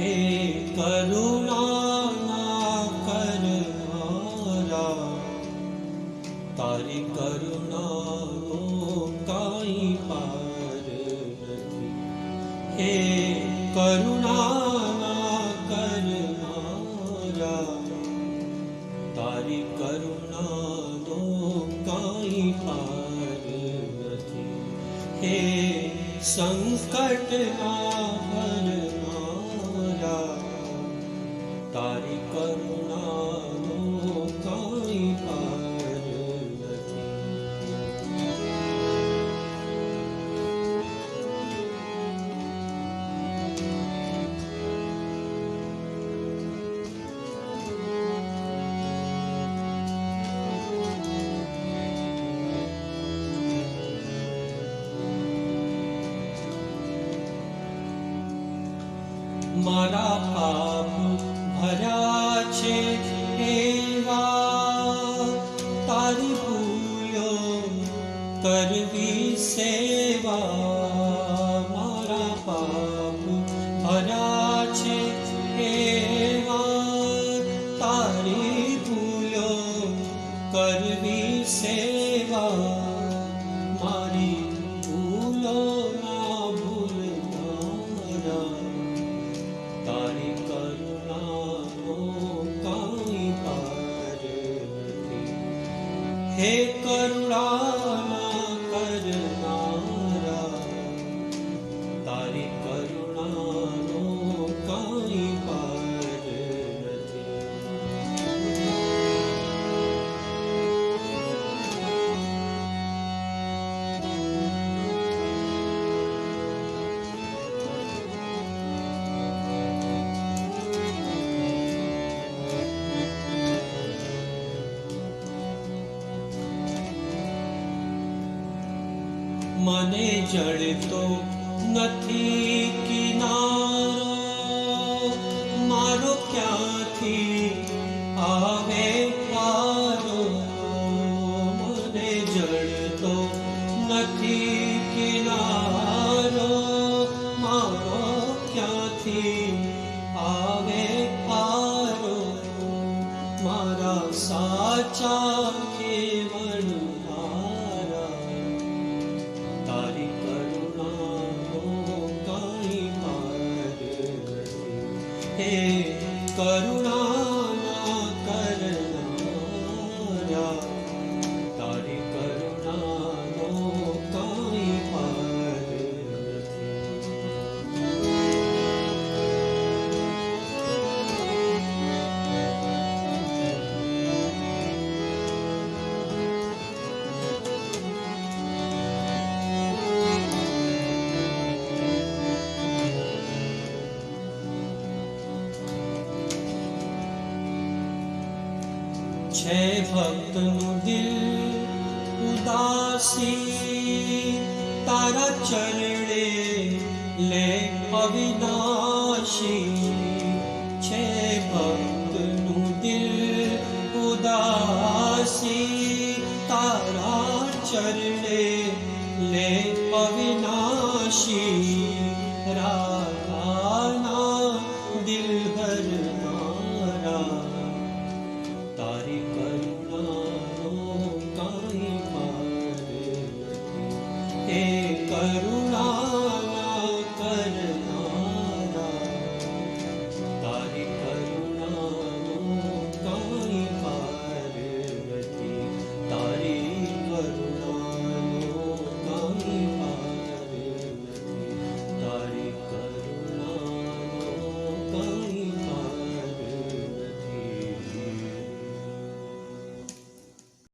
હે કરુણા કરનારા, તારી કરુણાનો કાંઈ પાર નથી. હે કરુણા કરનારા, તારી કરુણાનો કાંઈ પાર નથી. હે સંકટના હરનારા, તારી કરુણાનો કાંઈ પાર નથી. મારા પાપ ભર્યા છે એવા, તારી ભૂલો કરવી સેવા. મારા પાપ ભર્યા છે એવા, તારી ભૂલો કરવી સેવા. મારી ભૂલો ના ભૂલનારા, તારી કરુણાનો કાંઈ પાર નથી. હે કરુણા કરનારા, તારી કરુણાનો કાંઈ પાર નથી. મને જડતો નથી કિનારો, મારો ક્યાંથી આવે પારો. મને જડતો નથી કિનારો, મારો ક્યાંથી આવે પારો. મારા સાચા કેવળનારા, તારી કરુણાનો કાંઈ પાર નથી. હે કરુણા કરનારા, તારી કરુણાનો કાંઈ પાર નથી. છે ભક્તનું દિલ ઉદાસી, તારા ચરણે લે અવિનાશી. છે ભક્તનું દિલ ઉદાસી, તારા ચરણે લે અવિનાશી. રાધાના દિલ હરનારા, તારી કરુણાનો કાંઈ પાર નથી. હે કરુણા